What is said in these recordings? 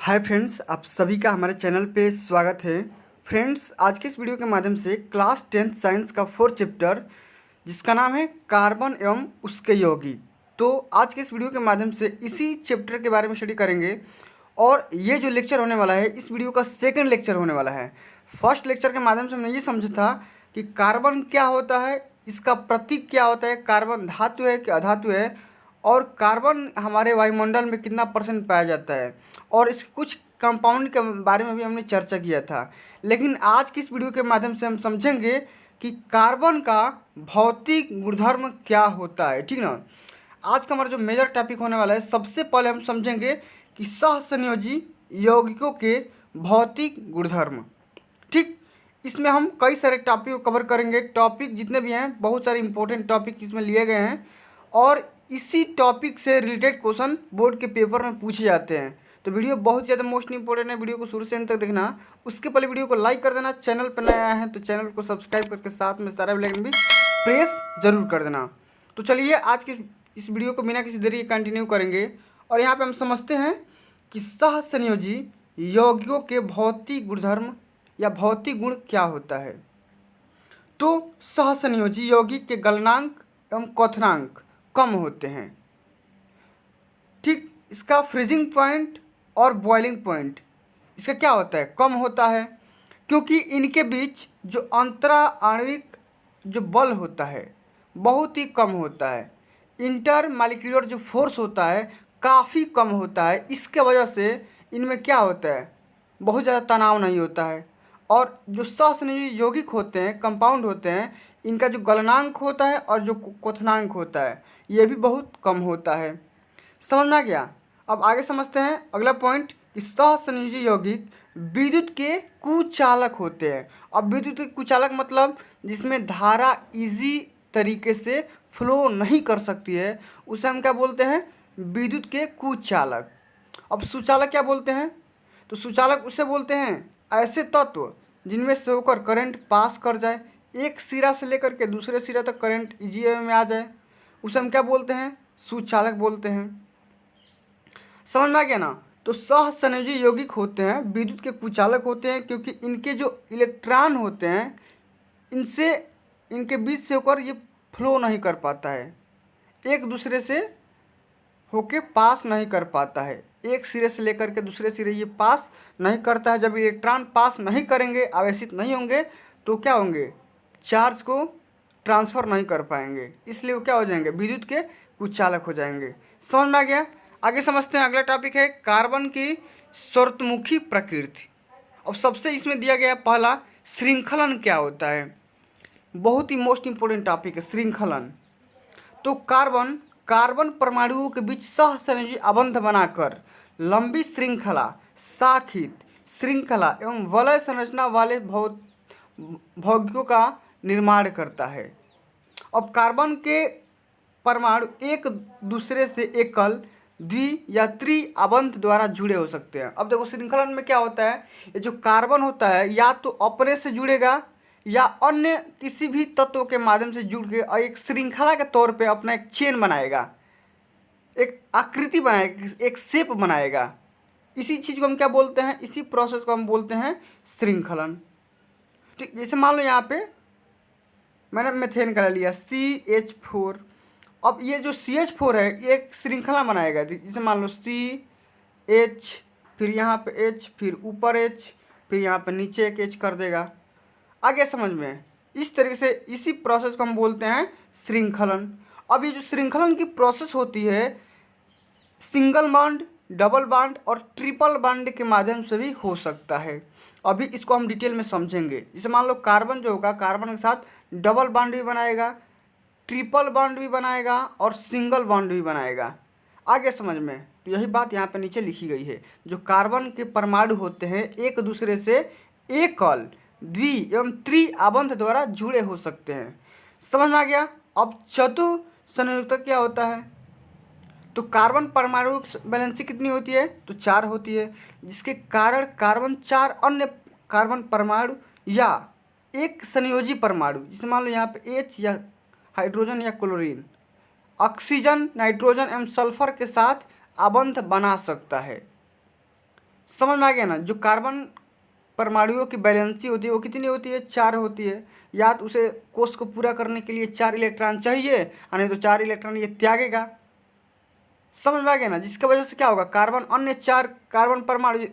Hi friends, आप सभी का हमारे चैनल पे स्वागत है। फ्रेंड्स, आज के इस वीडियो के माध्यम से क्लास 10th साइंस का 4th चैप्टर जिसका नाम है कार्बन एवं उसके यौगिक, तो आज के इस वीडियो के माध्यम से इसी चैप्टर के बारे में स्टडी करेंगे। और ये जो लेक्चर होने वाला है, इस वीडियो का सेकंड लेक्चर होने वाला है। फर्स्ट लेक्चर के माध्यम से हमने ये समझा था कि कार्बन क्या होता है, इसका प्रतीक क्या होता है, कार्बन धातु है कि अधातु है, और कार्बन हमारे वायुमंडल में कितना % पाया जाता है, और इस कुछ कंपाउंड के बारे में भी हमने चर्चा किया था। लेकिन आज की इस वीडियो के माध्यम से हम समझेंगे कि कार्बन का भौतिक गुणधर्म क्या होता है। ठीक ना। आज का हमारा जो मेजर टॉपिक होने वाला है, सबसे पहले हम समझेंगे कि सहसंयोजी यौगिकों के भौतिक गुणधर्म। ठीक, इसमें हम कई सारे टॉपिक को कवर करेंगे। टॉपिक जितने भी हैं, बहुत सारे इंपॉर्टेंट टॉपिक इसमें लिए गए हैं, और इसी टॉपिक से रिलेटेड क्वेश्चन बोर्ड के पेपर में पूछे जाते हैं। तो वीडियो बहुत ज़्यादा मोस्ट इंपॉर्टेंट है, वीडियो को शुरू से अंत तक देखना। उसके पहले वीडियो को लाइक कर देना, चैनल पर नया आया है तो चैनल को सब्सक्राइब करके साथ में सारा बेल आइकन भी प्रेस जरूर कर देना। तो चलिए आज की इस वीडियो को बिना किसी देरी के कंटिन्यू करेंगे, और यहाँ पे हम समझते हैं कि सहसंयोजी यौगिकों के भौतिक गुणधर्म या भौतिक गुण क्या होता है। तो सहसंयोजी यौगिक के गलनांक एवं क्वथनांक कम होते हैं। ठीक, इसका फ्रीजिंग पॉइंट और बॉइलिंग पॉइंट इसका क्या होता है, कम होता है, क्योंकि इनके बीच जो अंतरा आणविक जो बल होता है बहुत ही कम होता है। इंटर मालिक्यूलर जो फोर्स होता है काफ़ी कम होता है। इसके वजह से इनमें क्या होता है, बहुत ज़्यादा तनाव नहीं होता है। और जो सहसंयोजी यौगिक होते हैं, कंपाउंड होते हैं, इनका जो गलनांक होता है और जो क्वथनांक होता है ये भी बहुत कम होता है। समझ में आ गया। अब आगे समझते हैं अगला पॉइंट कि सहसंयोजी यौगिक विद्युत के कुचालक होते हैं। अब विद्युत के कुचालक मतलब जिसमें धारा इजी तरीके से फ्लो नहीं कर सकती है, उसे हम क्या बोलते हैं, विद्युत के कुचालक। अब सुचालक क्या बोलते हैं, तो सुचालक उसे बोलते हैं ऐसे तत्व जिनमें से होकर करंट पास कर जाए, एक सिरा से लेकर के दूसरे सिरा तक करंट इजी वे में आ जाए, उसे हम क्या बोलते हैं, सुचालक बोलते हैं। समझ में आ गया ना। तो सहसंयोजी यौगिक होते हैं, विद्युत के कुचालक होते हैं, क्योंकि इनके जो इलेक्ट्रॉन होते हैं इनसे इनके बीच से होकर ये फ्लो नहीं कर पाता है, एक दूसरे से होके पास नहीं कर पाता है, एक सिरे से लेकर के दूसरे सिरे ये पास नहीं करता है। जब इलेक्ट्रॉन पास नहीं करेंगे, आवेशित नहीं होंगे, तो क्या होंगे, चार्ज को ट्रांसफ़र नहीं कर पाएंगे, इसलिए वो क्या हो जाएंगे, विद्युत के कुचालक हो जाएंगे। समझ में आ गया। आगे समझते हैं, अगला टॉपिक है कार्बन की स्वर्तमुखी प्रकृति। अब सबसे इसमें दिया गया पहला, श्रृंखलन क्या होता है। बहुत ही मोस्ट इंपोर्टेंट टॉपिक है श्रृंखलन। तो कार्बन परमाणुओं के बीच सहसंयोजी आबंध बनाकर लंबी श्रृंखला, शाखित श्रृंखला एवं वलय संरचना वाले यौगिकों का निर्माण करता है। अब कार्बन के परमाणु एक दूसरे से एकल, द्वि या त्रि आबंध द्वारा जुड़े हो सकते हैं। अब देखो श्रृंखलन में क्या होता है, ये जो कार्बन होता है या तो अपने से जुड़ेगा या अन्य किसी भी तत्व के माध्यम से जुड़ के और एक श्रृंखला के तौर पे अपना एक चेन बनाएगा, एक आकृति बनाएगा, एक शेप बनाएगा। इसी चीज़ को हम क्या बोलते हैं, इसी प्रोसेस को हम बोलते हैं श्रृंखलन। ठीक, जैसे मान लो यहाँ पे मैंने मेथेन का लिया CH4। अब ये जो CH4 है ये एक श्रृंखला बनाएगा। जैसे मान लो CH, फिर यहाँ पे H, फिर ऊपर H, फिर यहाँ पे नीचे एक H कर देगा। आगे समझ में, इस तरीके से इसी प्रोसेस को हम बोलते हैं श्रृंखलन। अब ये जो श्रृंखलन की प्रोसेस होती है, सिंगल बॉन्ड, डबल बॉन्ड और ट्रिपल बॉन्ड के माध्यम से भी हो सकता है। अभी इसको हम डिटेल में समझेंगे। जैसे मान लो कार्बन जो होगा, कार्बन के साथ डबल बॉन्ड भी बनाएगा, ट्रिपल बॉन्ड भी बनाएगा और सिंगल बॉन्ड भी बनाएगा। आगे समझ में, तो यही बात यहाँ पे नीचे लिखी गई है। जो कार्बन के परमाणु होते हैं एक दूसरे से एकल, द्वि एवं त्रि आबंध द्वारा जुड़े हो सकते हैं। समझ में आ गया। अब चतुसंयोजकता क्या होता है, तो कार्बन परमाणु वैलेंसी कितनी होती है, तो 4 होती है, जिसके कारण कार्बन 4 अन्य कार्बन परमाणु या एक संयोजी परमाणु, जैसे मान लो यहाँ पे H या हाइड्रोजन या क्लोरीन, ऑक्सीजन, नाइट्रोजन एवं सल्फर के साथ आबंध बना सकता है। समझ में आ गया ना। जो कार्बन परमाणुओं की वैलेंसी होती है वो कितनी होती है, 4 होती है। या तो उसे कोष को पूरा करने के लिए 4 इलेक्ट्रॉन चाहिए, और नहीं तो 4 इलेक्ट्रॉन ये त्यागेगा। समझ में आ गया ना। जिसकी वजह से क्या होगा, कार्बन अन्य 4 कार्बन परमाणु,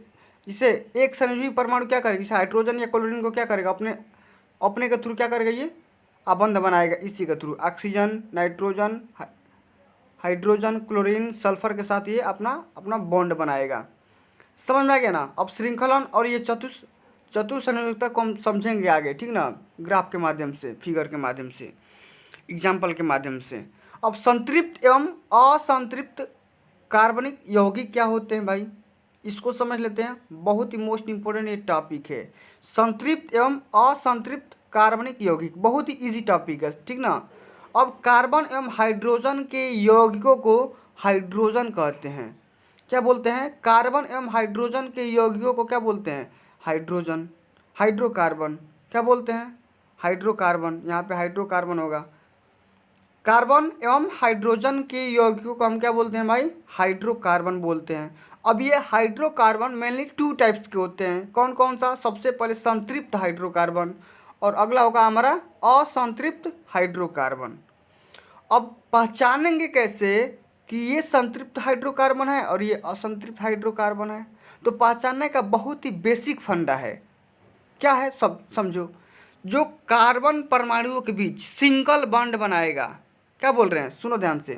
जिसे एक संयोजी परमाणु क्या करेगा, जैसे हाइड्रोजन या क्लोरीन को क्या करेगा, अपने अपने के थ्रू क्या करेगा, ये अबंध बनाएगा इसी के through. Oxygen, nitrogen, hydrogen, chlorine, sulphur के साथ ये अपना अपना बॉन्ड बनाएगा। समझ में आ गया ना। अब श्रृंखलन और ये चतुसंयोजकता को हम समझेंगे आगे, ठीक ना, ग्राफ के माध्यम से, फिगर के माध्यम से, एग्जाम्पल के माध्यम से। अब संतृप्त एवं असंतृप्त कार्बनिक यौगिक क्या होते हैं भाई, इसको समझ लेते हैं। बहुत ही मोस्ट इंपोर्टेंट ये टॉपिक है, संतृप्त एवं असंतृप्त कार्बनिक यौगिक। बहुत ही इजी टॉपिक है, ठीक ना। अब कार्बन एवं हाइड्रोजन के यौगिकों को हाइड्रोजन कहते हैं। क्या बोलते हैं, कार्बन एवं हाइड्रोजन के यौगिकों को क्या बोलते हैं, हाइड्रोजन। हाइड्रोकार्बन क्या बोलते हैं, हाइड्रोकार्बन। यहाँ पे हाइड्रोकार्बन होगा। कार्बन एवं हाइड्रोजन के यौगिकों को हम क्या बोलते हैं भाई, हाइड्रोकार्बन बोलते हैं। अब ये हाइड्रोकार्बन मेनली 2 टाइप्स के होते हैं। कौन कौन सा, सबसे पहले संतृप्त हाइड्रोकार्बन, और अगला होगा हमारा असंतृप्त हाइड्रोकार्बन। अब पहचानेंगे कैसे कि ये संतृप्त हाइड्रोकार्बन है और ये असंतृप्त हाइड्रोकार्बन है, तो पहचानने का बहुत ही बेसिक फंडा है। क्या है, सब समझो। जो कार्बन परमाणुओं के बीच सिंगल बॉन्ड बनाएगा, क्या बोल रहे हैं, सुनो ध्यान से।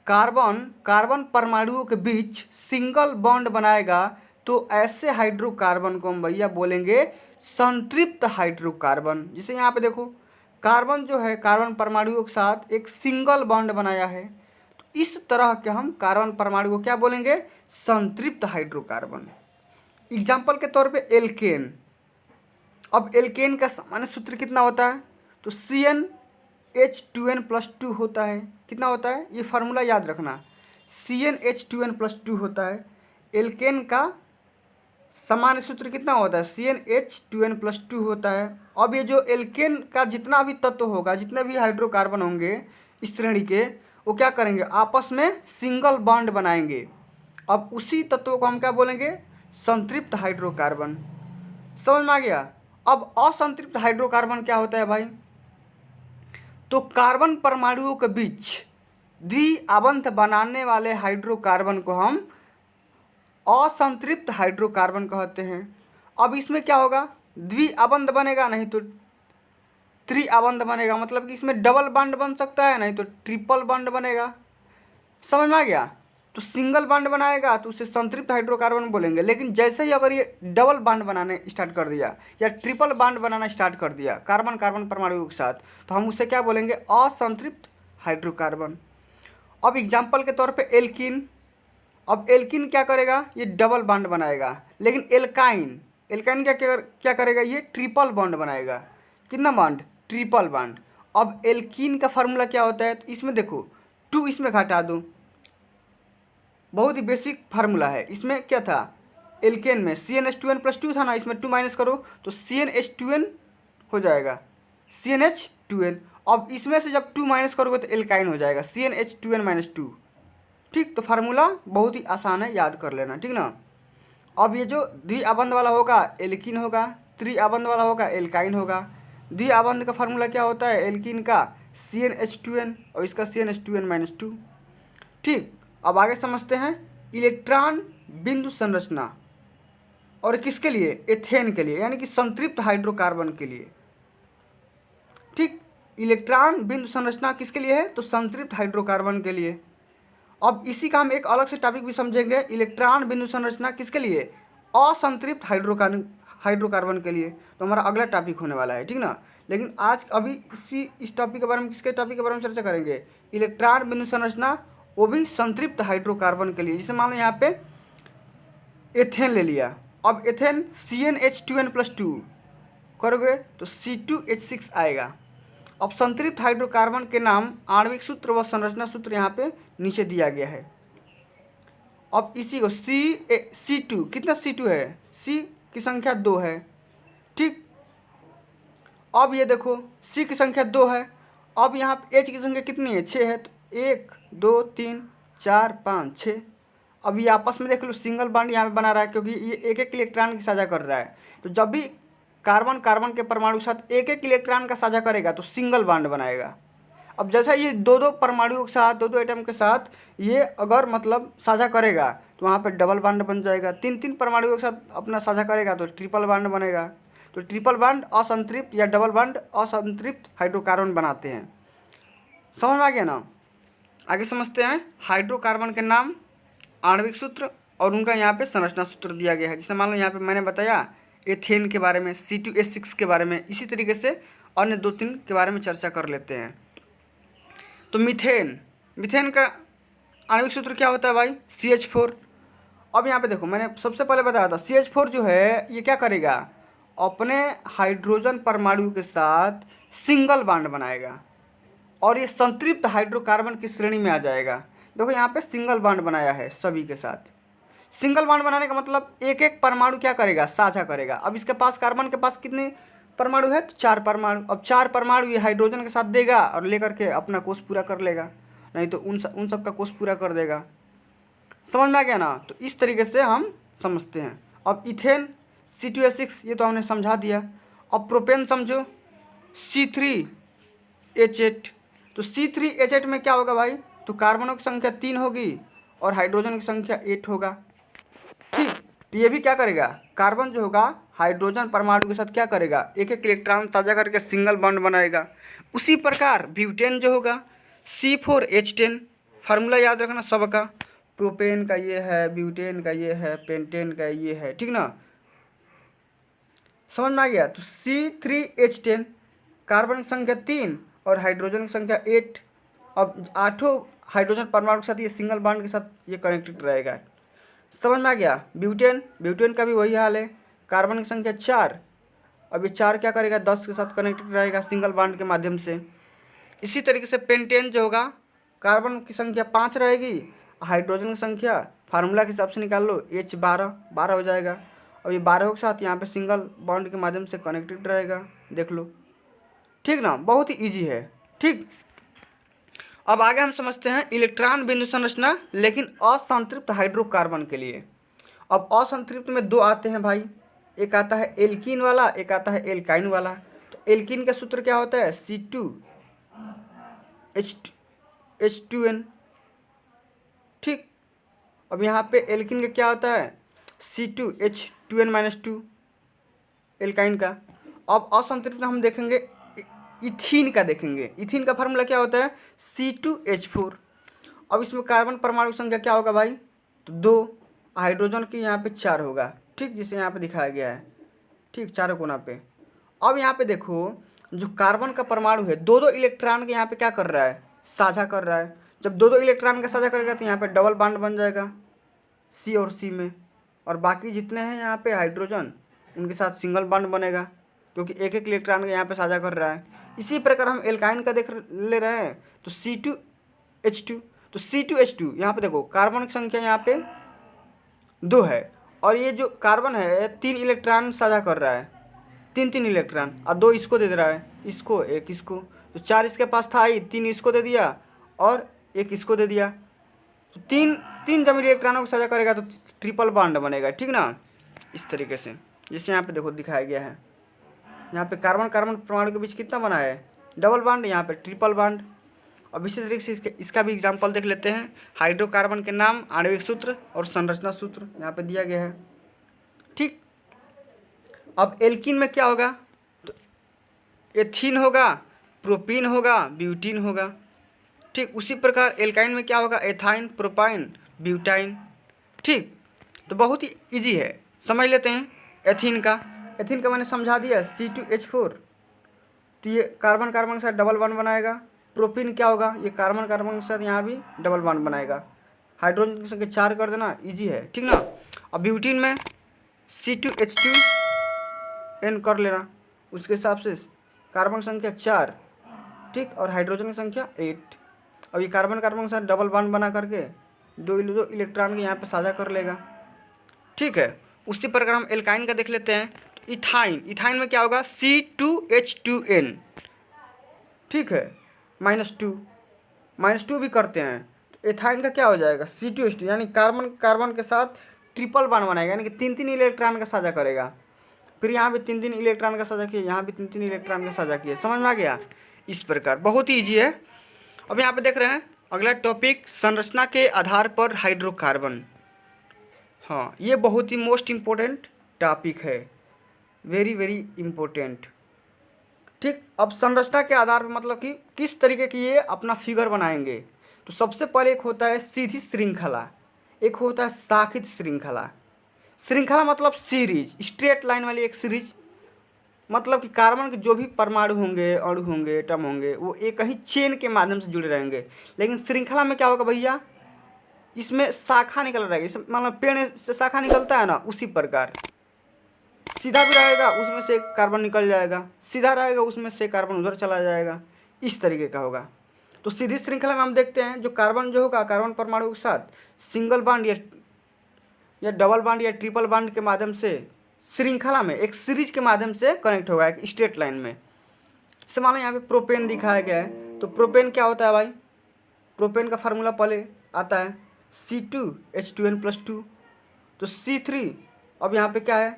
कार्बन परमाणुओं के बीच सिंगल बॉन्ड बनाएगा, तो ऐसे हाइड्रोकार्बन को हम भैया बोलेंगे संतृप्त हाइड्रोकार्बन। जिसे यहाँ पे देखो, कार्बन जो है कार्बन परमाणुओं के साथ एक सिंगल बॉन्ड बनाया है, तो इस तरह के हम कार्बन परमाणु को क्या बोलेंगे, संतृप्त हाइड्रोकार्बन। एग्जाम्पल के तौर पे एल्केन। अब एल्केन का सामान्य सूत्र कितना होता है, तो CnH2n+2 होता है। कितना होता है, ये फार्मूला याद रखना, CnH2n+2 होता है। एल्केन का सामान्य सूत्र कितना होता है, CnH2n+2 होता है। अब ये जो एल्केन का जितना भी तत्व होगा, जितने भी हाइड्रोकार्बन होंगे इस श्रेणी के, वो क्या करेंगे, आपस में सिंगल बॉन्ड बनाएंगे। अब उसी तत्व को हम क्या बोलेंगे, संतृप्त हाइड्रोकार्बन। समझ में आ गया। अब असंतृप्त हाइड्रोकार्बन क्या होता है भाई, तो कार्बन परमाणुओं के बीच द्विआबंध बनाने वाले हाइड्रोकार्बन को हम असंतृप्त हाइड्रोकार्बन कहते हैं। अब इसमें क्या होगा, द्विआबंध बनेगा, नहीं तो त्रिआबंध बनेगा। मतलब कि इसमें डबल बॉन्ड बन सकता है, नहीं तो ट्रिपल बॉन्ड बनेगा। समझ में आ गया। तो सिंगल बॉन्ड बनाएगा तो उसे संतृप्त हाइड्रोकार्बन बोलेंगे। लेकिन जैसे ही अगर ये डबल बॉन्ड बनाने स्टार्ट कर दिया या ट्रिपल बॉन्ड बनाना स्टार्ट कर दिया कार्बन कार्बन परमाणुओं के साथ, तो हम उसे क्या बोलेंगे, असंतृप्त हाइड्रोकार्बन। अब एग्जाम्पल के तौर पे एल्कीन। अब एल्कीन क्या करेगा, ये डबल बॉन्ड बनाएगा। लेकिन एल्काइन क्या करेगा, ये ट्रिपल बॉन्ड बनाएगा। कितना बॉन्ड, ट्रिपल बॉन्ड। अब एल्कीन का फार्मूला क्या होता है, तो इसमें देखो 2 इसमें घटा दो, बहुत ही बेसिक फार्मूला है। इसमें क्या था, एल्केन में CnH2n+2 था ना, इसमें 2 माइनस करो तो CnH2n हो जाएगा, CnH2n। अब इसमें से जब 2 माइनस करोगे तो एल्काइन हो जाएगा, CnH2n-2। ठीक, तो फार्मूला बहुत ही आसान है, याद कर लेना, ठीक ना। अब ये जो द्विआबंध वाला होगा एल्कीन होगा, त्रिआबंध वाला होगा एल्काइन होगा। द्विआबंध का फार्मूला क्या होता है, एल्कीन का CnH2n और इसका CnH2n-2। ठीक, अब आगे समझते हैं इलेक्ट्रॉन बिंदु संरचना, और किसके लिए, एथेन के लिए, यानी कि संतृप्त हाइड्रोकार्बन के लिए। ठीक, इलेक्ट्रॉन बिंदु संरचना किसके लिए है, तो संतृप्त हाइड्रोकार्बन के लिए। अब इसी का हम एक अलग से टॉपिक भी समझेंगे, इलेक्ट्रॉन बिंदु संरचना किसके लिए, असंतृप्त हाइड्रोकार्बन के लिए। तो हमारा अगला टॉपिक होने वाला है, ठीक ना। लेकिन आज अभी इस टॉपिक के बारे में, किसके टॉपिक के बारे में चर्चा करेंगे, इलेक्ट्रॉन बिंदु संरचना, वो भी संतृप्त हाइड्रोकार्बन के लिए। जैसे मान लो यहाँ पे एथेन ले लिया। अब एथेन CnH2n+2 करोगे तो C2H6 आएगा। अब संतृप्त हाइड्रोकार्बन के नाम, आणविक सूत्र व संरचना सूत्र यहाँ पे नीचे दिया गया है। अब इसी को C2, कितना C2 है, C की संख्या 2 है। ठीक, अब ये देखो C की संख्या 2 है। अब यहाँ H की संख्या कितनी है, 6 है। तो 1 2 3 4 5 6। अब ये आपस में देख लो सिंगल बॉन्ड यहाँ पे बना रहा है, क्योंकि ये एक एक इलेक्ट्रॉन की साझा कर रहा है। तो जब भी कार्बन कार्बन के परमाणु के साथ एक एक इलेक्ट्रॉन का साझा करेगा तो सिंगल बॉन्ड बनाएगा। अब जैसा ये दो दो परमाणुओं के साथ, दो दो एटम के साथ ये अगर मतलब साझा करेगा तो वहाँ पे डबल बॉन्ड बन जाएगा। तीन तीन परमाणुओं के साथ अपना साझा करेगा तो ट्रिपल बॉन्ड बनेगा। तो ट्रिपल बॉन्ड असंतृप्त या डबल बॉन्ड असंतृप्त हाइड्रोकार्बन बनाते हैं। समझ में आ गया ना। आगे समझते हैं हाइड्रोकार्बन के नाम, आणविक सूत्र और उनका यहाँ पे संरचना सूत्र दिया गया है। जैसे मान लो यहाँ पे मैंने बताया एथेन के बारे में, C2H6 के बारे में, इसी तरीके से अन्य 2-3 के बारे में चर्चा कर लेते हैं। तो मीथेन का आणविक सूत्र क्या होता है भाई? CH4। अब यहाँ पे देखो मैंने सबसे पहले बताया था CH4 जो है ये क्या करेगा, अपने हाइड्रोजन परमाणु के साथ सिंगल बॉन्ड बनाएगा और ये संतृप्त हाइड्रोकार्बन की श्रेणी में आ जाएगा। देखो यहाँ पे सिंगल बॉन्ड बनाया है सभी के साथ। सिंगल बॉन्ड बनाने का मतलब एक एक परमाणु क्या करेगा, साझा करेगा। अब इसके पास कार्बन के पास कितने परमाणु है? तो 4 परमाणु। अब 4 परमाणु ये हाइड्रोजन के साथ देगा और लेकर के अपना कोष पूरा कर लेगा, नहीं तो उन सब का कोष पूरा कर देगा। समझ में आ गया ना। तो इस तरीके से हम समझते हैं। अब इथेन C2H6 ये तो हमने समझा दिया। अब प्रोपेन समझो C3H8। तो C3H8 में क्या होगा भाई? तो कार्बनों की संख्या 3 होगी और हाइड्रोजन की संख्या 8 होगा। ठीक, तो ये भी क्या करेगा, कार्बन जो होगा हाइड्रोजन परमाणु के साथ क्या करेगा, एक एक इलेक्ट्रॉन साझा करके सिंगल बॉन्ड बनाएगा। उसी प्रकार ब्यूटेन जो होगा C4H10। फार्मूला याद रखना सबका, प्रोपेन का ये है, ब्यूटेन का ये है, पेंटेन का ये है, ठीक ना। समझ में आ गया। तो C3H10 कार्बन की संख्या 3 और हाइड्रोजन की संख्या 8। अब 8 हाइड्रोजन परमाणु के साथ ये सिंगल बॉन्ड के साथ ये कनेक्टेड रहेगा। समझ में आ गया। ब्यूटेन का भी वही हाल है, कार्बन की संख्या 4। अब ये 4 क्या करेगा, 10 के साथ कनेक्टेड रहेगा सिंगल बॉन्ड के माध्यम से। इसी तरीके से पेंटेन जो होगा कार्बन की संख्या 5 रहेगी, हाइड्रोजन की संख्या फार्मूला के हिसाब से निकाल लो, H12 हो जाएगा। अब ये 12 के साथ यहाँ पे सिंगल बॉन्ड के माध्यम से कनेक्टेड रहेगा, देख लो, ठीक ना। बहुत ही ईजी है। ठीक, अब आगे हम समझते हैं इलेक्ट्रॉन बिंदु संरचना, लेकिन असंतृप्त हाइड्रोकार्बन के लिए। अब असंतृप्त में 2 आते हैं भाई, एक आता है एल्कीन वाला, एक आता है एल्काइन वाला। तो एल्कीन का सूत्र क्या होता है, C2H2N। ठीक, अब यहाँ पे एल्कीन का क्या होता है, C2H2N-2 एल्काइन का। अब असंतृप्त हम देखेंगे इथीन का, देखेंगे इथीन का फार्मूला क्या होता है, C2H4। अब इसमें कार्बन परमाणु संख्या क्या होगा भाई, तो 2, हाइड्रोजन की यहाँ पे 4 होगा। ठीक, जिसे यहाँ पे दिखाया गया है, ठीक, 4 कोना पे। अब यहाँ पे देखो जो कार्बन का परमाणु है 2-2 इलेक्ट्रॉन के यहाँ पे क्या कर रहा है, साझा कर रहा है। जब 2-2 इलेक्ट्रॉन का साझा करेगा तो यहाँ पे डबल बॉन्ड बन जाएगा C और C में, और बाकी जितने हैं यहाँ पे हाइड्रोजन उनके साथ सिंगल बॉन्ड बनेगा, क्योंकि एक एक इलेक्ट्रॉन के यहाँ पे साझा कर रहा है। इसी प्रकार हम एल्काइन का देख ले रहे हैं, तो C2H2। तो C2H2 यहाँ पे देखो कार्बन की संख्या यहाँ पे 2 है, और ये जो कार्बन है 3 इलेक्ट्रॉन साझा कर रहा है, 3 इलेक्ट्रॉन, और 2 इसको दे रहा है, इसको, एक इसको। तो 4 इसके पास था ही, 3 इसको दे दिया और 1 इसको दे दिया। तो 3 जब इलेक्ट्रॉनों को साझा करेगा तो ट्रिपल बॉन्ड बनेगा, ठीक ना, इस तरीके से। जिससे यहाँ पे देखो दिखाया गया है, यहाँ पे कार्बन कार्बन परमाणु के बीच कितना बना है, डबल बॉन्ड, यहाँ पे ट्रिपल बॉन्ड। अब इसी तरीके से इसका भी एग्जांपल देख लेते हैं। हाइड्रोकार्बन के नाम, आणविक सूत्र और संरचना सूत्र यहाँ पे दिया गया है। ठीक, अब एल्कीन में क्या होगा, तो एथीन होगा, प्रोपीन होगा, ब्यूटीन होगा। ठीक, उसी प्रकार एल्काइन में क्या होगा, एथाइन, प्रोपाइन, ब्यूटाइन। ठीक, तो बहुत ही ईजी है, समझ लेते हैं। एथीन का मैंने समझा दिया, C2H4। तो ये कार्बन कार्बन के साथ डबल बॉन्ड बनाएगा। प्रोपीन क्या होगा, ये कार्बन कार्बन के साथ यहाँ भी डबल बॉन्ड बनाएगा। हाइड्रोजन की संख्या 4 कर देना, इजी है, ठीक ना। अब ब्यूटीन में C2H2N कर लेना, उसके हिसाब से कार्बन की संख्या 4, ठीक, और हाइड्रोजन की संख्या 8। अब ये कार्बन कार्बन के साथ डबल बॉन्ड बना करके 2 इलेक्ट्रॉन के यहाँ पे साझा कर लेगा। ठीक है, उसी प्रकार हम एल्काइन का देख लेते हैं। तो इथाइन में क्या होगा, C2H2N। ठीक है, -2 भी करते हैं। तो एथाइन का क्या हो जाएगा C2H2, यानी कार्बन कार्बन के साथ ट्रिपल बॉन्ड बनाएगा, यानी कि 3 इलेक्ट्रॉन का साझा करेगा। फिर यहाँ भी 3 इलेक्ट्रॉन का साझा किया, यहाँ भी 3 इलेक्ट्रॉन का साझा किया। समझ में आ गया? इस प्रकार बहुत ही ईजी है। अब यहाँ पे देख रहे हैं अगला टॉपिक, संरचना के आधार पर हाइड्रोकार्बन। हाँ, ये बहुत ही मोस्ट इम्पोर्टेंट टॉपिक है, वेरी वेरी इम्पोर्टेंट। ठीक, अब संरचना के आधार पर मतलब कि किस तरीके की ये अपना फिगर बनाएंगे। तो सबसे पहले एक होता है सीधी श्रृंखला, एक होता है शाखित श्रृंखला। श्रृंखला मतलब सीरीज, स्ट्रेट लाइन वाली एक सीरीज, मतलब कि कार्बन के जो भी परमाणु होंगे, अणु होंगे, एटम होंगे, वो एक ही चेन के माध्यम से जुड़े रहेंगे। लेकिन श्रृंखला में क्या होगा भैया, इसमें शाखा निकल रहेगी, मतलब पेड़ से शाखा निकलता है ना, उसी प्रकार सीधा भी रहेगा, उसमें से कार्बन निकल जाएगा, सीधा रहेगा, उसमें से कार्बन उधर चला जाएगा, इस तरीके का होगा। तो सीधी श्रृंखला में हम देखते हैं जो कार्बन जो होगा, कार्बन परमाणु के साथ सिंगल बॉन्ड या डबल बॉन्ड या ट्रिपल बॉन्ड के माध्यम से श्रृंखला में एक सीरीज के माध्यम से कनेक्ट होगा एक स्ट्रेट लाइन में। जैसे मान लो यहाँ पे प्रोपेन दिखाया गया है, तो प्रोपेन क्या होता है भाई, प्रोपेन का फार्मूला पहले आता है C2H2n+2, तो C3, अब यहाँ पे क्या है,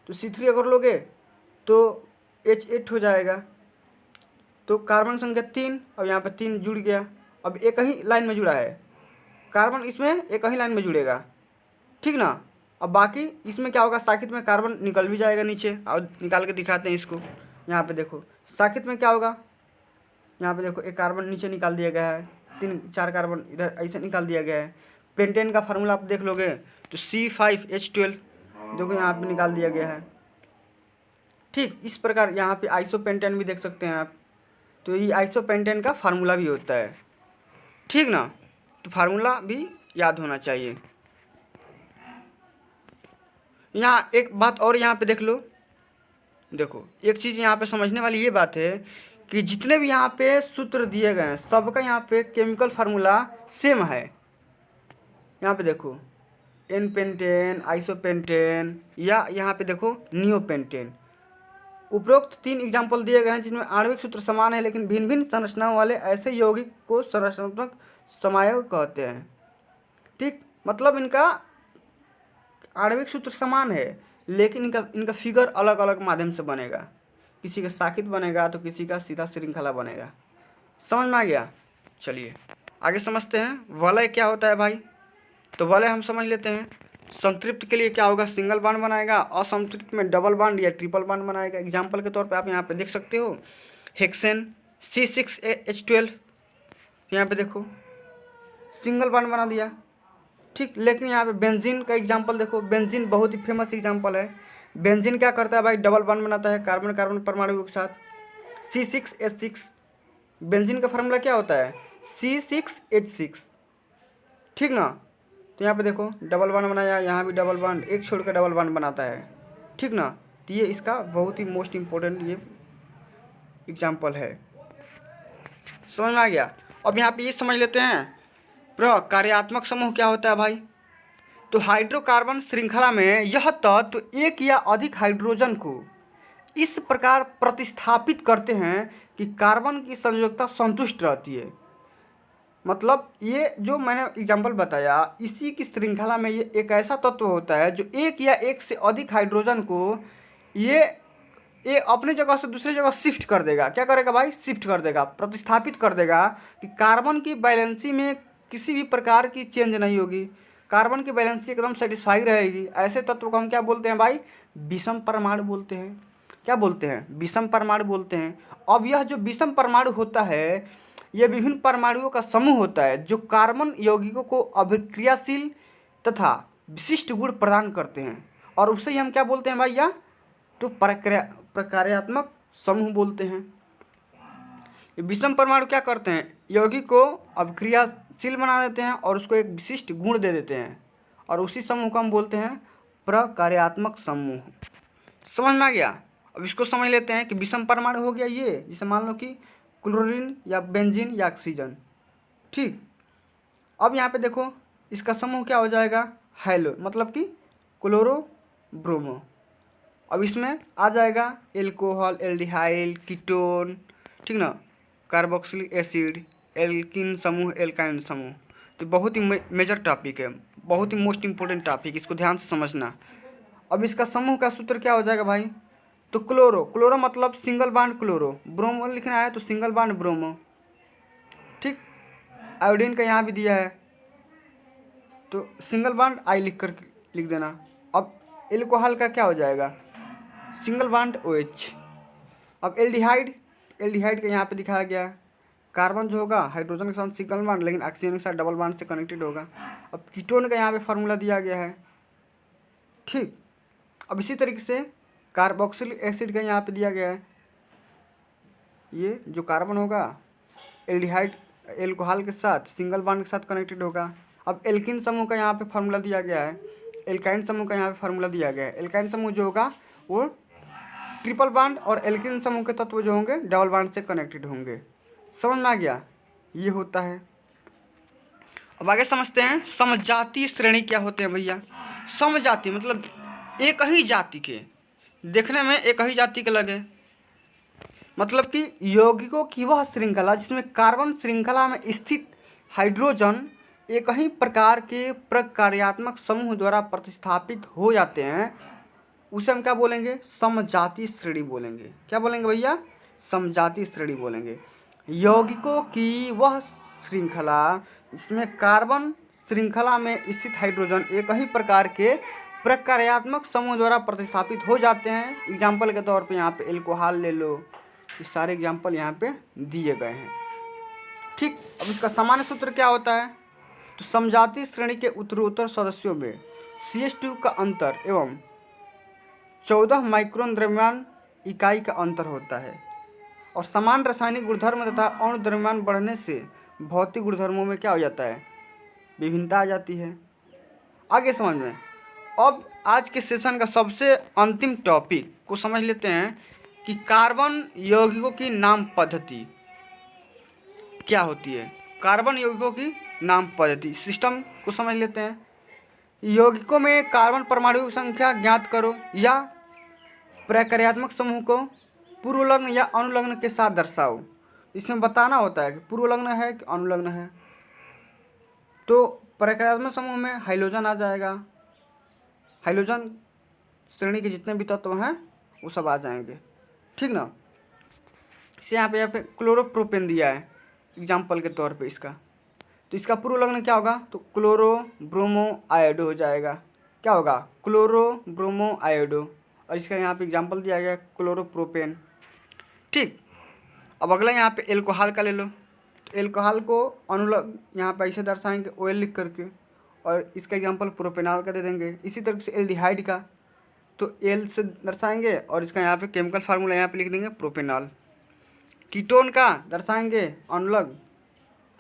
तो C3 अगर लोगे तो H8 हो जाएगा, तो कार्बन संख्या 3, अब यहाँ पे 3 जुड़ गया, अब एक ही लाइन में जुड़ा है कार्बन, इसमें एक ही लाइन में जुड़ेगा, ठीक ना। अब बाकी इसमें क्या होगा, शाखित में कार्बन निकल भी जाएगा नीचे, और निकाल के दिखाते हैं इसको। यहाँ पे देखो शाखित में क्या होगा, यहाँ पे देखो एक कार्बन नीचे निकाल दिया गया है, 3-4 कार्बन इधर ऐसे निकाल दिया गया है। पेंटेन का फार्मूला आप देख लोगे तो C5H12 देखो यहाँ पे निकाल दिया गया है। ठीक, इस प्रकार यहाँ पे आइसोपेंटेन भी देख सकते हैं आप, तो ये आइसोपेंटेन का फार्मूला भी होता है, ठीक ना। तो फार्मूला भी याद होना चाहिए। यहाँ एक बात और यहाँ पे देख लो, देखो एक चीज़ यहाँ पे समझने वाली ये बात है कि जितने भी यहाँ पे सूत्र दिए गए हैं सबका यहाँ पे केमिकल फार्मूला सेम है। यहाँ पे देखो एन पेंटेन, आइसोपेंटेन, या यहाँ पे देखो नियोपेंटेन। उपरोक्त 3 एग्जाम्पल दिए गए हैं जिनमें आणविक सूत्र समान है लेकिन भिन्न भिन्न संरचनाओं वाले ऐसे यौगिक को संरचनात्मक समायोग कहते हैं। ठीक, मतलब इनका आणविक सूत्र समान है लेकिन इनका फिगर अलग अलग माध्यम से बनेगा, किसी का शाखित बनेगा तो किसी का सीधा श्रृंखला बनेगा। समझ में आ गया? चलिए आगे समझते हैं वलय क्या होता है भाई। तो वलय हम समझ लेते हैं। संतृप्त के लिए क्या होगा, सिंगल बॉन्ड बनाएगा, असंतृप्त में डबल बॉन्ड या ट्रिपल बॉन्ड बनाएगा। एग्जाम्पल के तौर पे आप यहाँ पे देख सकते हो हेक्सेन C6H12, यहाँ पे देखो सिंगल बॉन्ड बना दिया, ठीक। लेकिन यहाँ पे बेंजीन का एग्जाम्पल देखो, बेंजीन बहुत ही फेमस एग्जाम्पल है। बेंजीन क्या करता है भाई, डबल बॉन्ड बनाता है कार्बन कार्बन परमाणु के साथ C6H6। बेंजीन का फार्मूला क्या होता है C6H6, ठीक ना। तो यहाँ पे देखो डबल बॉन्ड बनाया, यहाँ भी डबल बॉन्ड, एक छोड़ कर डबल बॉन्ड बनाता है, ठीक ना। तो ये इसका बहुत ही मोस्ट इम्पोर्टेंट ये एग्जाम्पल है। समझ में आ गया? अब यहाँ पे ये समझ लेते हैं प्रकार्यात्मक समूह क्या होता है भाई। तो हाइड्रोकार्बन श्रृंखला में यह तत्व एक या अधिक हाइड्रोजन को इस प्रकार प्रतिस्थापित करते हैं कि कार्बन की संयोजकता संतुष्ट रहती है। मतलब ये जो मैंने एग्जाम्पल बताया, इसी की श्रृंखला में ये एक ऐसा तत्व होता है जो एक या एक से अधिक हाइड्रोजन को ये अपने जगह से दूसरी जगह शिफ्ट कर देगा। क्या करेगा भाई, शिफ्ट कर देगा, प्रतिस्थापित कर देगा कि कार्बन की बैलेंसी में किसी भी प्रकार की चेंज नहीं होगी, कार्बन की बैलेंसी एकदम सेटिस्फाई रहेगी। ऐसे तत्व को हम क्या बोलते हैं भाई, विषम परमाणु बोलते हैं। क्या बोलते हैं, विषम परमाणु बोलते हैं। अब यह जो विषम परमाणु होता है, यह विभिन्न परमाणुओं का समूह होता है जो कार्बन यौगिकों को अभिक्रियाशील तथा विशिष्ट गुण प्रदान करते हैं, और उसे ही हम क्या बोलते हैं भाई, या तो प्रकार्यात्मक समूह बोलते हैं। ये विषम परमाणु क्या करते हैं, यौगिक को अभिक्रियाशील बना देते हैं और उसको एक विशिष्ट गुण दे देते हैं, और उसी समूह को हम बोलते हैं प्रकार्यात्मक समूह। समझ में आ गया? अब इसको समझ लेते हैं कि विषम परमाणु हो गया ये, जैसे मान लो कि क्लोरीन या बेंजीन या ऑक्सीजन, ठीक। अब यहाँ पे देखो इसका समूह क्या हो जाएगा, हैलो, मतलब कि क्लोरो ब्रोमो। अब इसमें आ जाएगा एल्कोहल, एल्डिहाइड, कीटोन, ठीक ना, कार्बोक्सिलिक एसिड, एल्किन समूह, एल्काइन समूह। तो बहुत ही मेजर टॉपिक है, बहुत ही मोस्ट इम्पोर्टेंट टॉपिक, इसको ध्यान से समझना। अब इसका समूह का सूत्र क्या हो जाएगा भाई, तो क्लोरो, क्लोरो मतलब सिंगल बांड क्लोरो, ब्रोमो लिखना है तो सिंगल बांड ब्रोमो, ठीक। आयोडीन का यहाँ भी दिया है तो सिंगल बांड आई लिख देना। अब एल्कोहल का क्या हो जाएगा, सिंगल बांड OH। अब एल्डिहाइड, एल्डिहाइड का यहाँ पे दिखाया गया है, कार्बन जो होगा हाइड्रोजन के साथ सिंगल बांड लेकिन ऑक्सीजन के साथ डबल बांड से कनेक्टेड होगा। अब कीटोन का यहाँ पे फार्मूला दिया गया है, ठीक। अब इसी तरीके से कार्बोक्सिलिक एसिड का यहाँ पे दिया गया है, ये जो कार्बन होगा एल्डिहाइड एल्कोहल के साथ सिंगल बांड के साथ कनेक्टेड होगा। अब एल्किन समूह का यहाँ पे फार्मूला दिया गया है, एल्काइन समूह का यहाँ पे फार्मूला दिया गया है। एल्काइन समूह जो होगा वो ट्रिपल बांड और एल्किन समूह के तत्व जो होंगे डबल बांड से कनेक्टेड होंगे। समझ में आ गया, ये होता है। अब आगे समझते हैं समजातीय श्रेणी क्या होते हैं भैया। समजातीय मतलब एक ही जाति के, देखने में एक ही जाति के लगे, मतलब कि यौगिकों की वह श्रृंखला जिसमें कार्बन श्रृंखला में स्थित हाइड्रोजन एक ही प्रकार के प्रकार्यात्मक समूह द्वारा प्रतिस्थापित हो जाते हैं, उसे हम क्या बोलेंगे, समजातीय श्रेणी बोलेंगे। क्या बोलेंगे भैया, समजातीय श्रेणी बोलेंगे। यौगिकों की वह श्रृंखला जिसमें कार्बन श्रृंखला में स्थित हाइड्रोजन एक ही प्रकार के प्रकार्यात्मक समूह द्वारा प्रतिस्थापित हो जाते हैं। एग्जाम्पल के तौर पे यहाँ पे एल्कोहल ले लो, ये सारे एग्जाम्पल यहाँ पे दिए गए हैं, ठीक। अब इसका सामान्य सूत्र क्या होता है, तो समजातीय श्रेणी के उत्तरोत्तर सदस्यों में CH2 का अंतर एवं 14 माइक्रोन द्रव्यमान इकाई का अंतर होता है और समान रासायनिक गुणधर्म तथा अणु द्रव्यमान बढ़ने से भौतिक गुणधर्मों में क्या हो जाता है, विभिन्नता आ जाती है। आगे समझ में। अब आज के सेशन का सबसे अंतिम टॉपिक को समझ लेते हैं कि कार्बन यौगिकों की नाम पद्धति क्या होती है। कार्बन यौगिकों की नाम पद्धति सिस्टम को समझ लेते हैं। यौगिकों में कार्बन परमाणु संख्या ज्ञात करो या प्रकार्यात्मक समूह को पूर्वलग्न या अनुलग्न के साथ दर्शाओ। इसमें बताना होता है कि पूर्वलग्न है कि अनुलग्न है। तो प्रकार्यात्मक समूह में हाइड्रोजन आ जाएगा, हाइड्रोजन श्रेणी के जितने भी तत्व हैं वो सब आ जाएंगे, ठीक ना। इसे यहाँ पे क्लोरोप्रोपेन दिया है एग्जाम्पल के तौर पे इसका, तो इसका पूर्वलग्न क्या होगा, तो क्लोरो ब्रोमो आयोडो हो जाएगा। क्या होगा, क्लोरो ब्रोमो आयोडो। और इसका यहाँ पे एग्जाम्पल दिया गया क्लोरोप्रोपेन, ठीक। अब अगला यहाँ पे एल्कोहल का ले लो, तो एल्कोहल को अनुलग्न यहाँ पे ऐसे दर्शाएंगे OL लिख करके, और इसका एग्जाम्पल प्रोपेनॉल का दे देंगे। इसी तरह से एल्डिहाइड का तो L से दर्शाएंगे और इसका यहाँ पे केमिकल फार्मूला यहाँ पे लिख देंगे प्रोपेनॉल। कीटोन का दर्शाएंगे अनुलग्न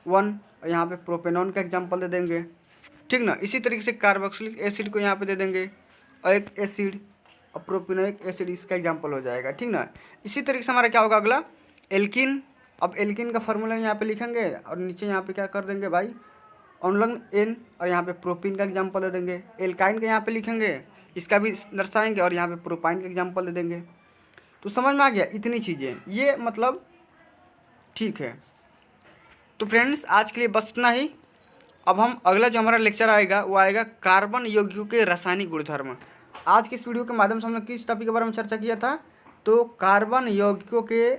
1 और यहाँ पे प्रोपेनॉन का एग्जाम्पल दे देंगे, ठीक ना। इसी तरीके से कार्बोक्सिलिक एसिड को यहाँ पे दे देंगे और एक एसिड और प्रोपेनोइक एसिड इसका एग्जाम्पल हो जाएगा, ठीक ना। इसी तरीके से हमारा क्या होगा अगला एल्किन। अब एल्किन का फार्मूला यहाँ पे लिखेंगे और नीचे यहाँ पे क्या कर देंगे भाई, अनुलग्न N और यहाँ पे प्रोपीन का एग्जाम्पल दे देंगे। एल्काइन का यहाँ पे लिखेंगे, इसका भी दर्शाएंगे और यहाँ पे प्रोपाइन का एग्जाम्पल दे देंगे। तो समझ में आ गया इतनी चीज़ें, ये मतलब ठीक है। तो फ्रेंड्स आज के लिए बस इतना ही। अब हम अगला जो हमारा लेक्चर आएगा वो आएगा कार्बन यौगिकों के रासायनिक गुणधर्म। आज की इस वीडियो के माध्यम से हमने किस टॉपिक के बारे में चर्चा किया था, तो कार्बन यौगिकों के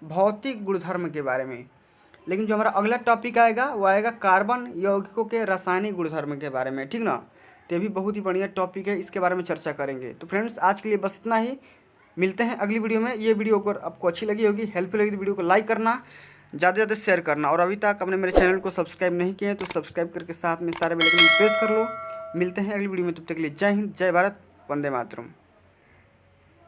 भौतिक गुणधर्म के बारे में। लेकिन जो हमारा अगला टॉपिक आएगा वो आएगा कार्बन यौगिकों के रासायनिक गुणधर्म के बारे में, ठीक ना। तो ये भी बहुत ही बढ़िया टॉपिक है, इसके बारे में चर्चा करेंगे। तो फ्रेंड्स आज के लिए बस इतना ही, मिलते हैं अगली वीडियो में। ये वीडियो अगर आपको अच्छी लगी होगी, हेल्पफुल लगी तो वीडियो को लाइक करना, ज़्यादा से ज़्यादा शेयर करना, और अभी तक आपने मेरे चैनल को सब्सक्राइब नहीं किया है तो सब्सक्राइब करके साथ में सारे बेल आइकन प्रेस कर लो। मिलते हैं अगली वीडियो में, तब तक के लिए जय हिंद, जय भारत, वंदे मातरम।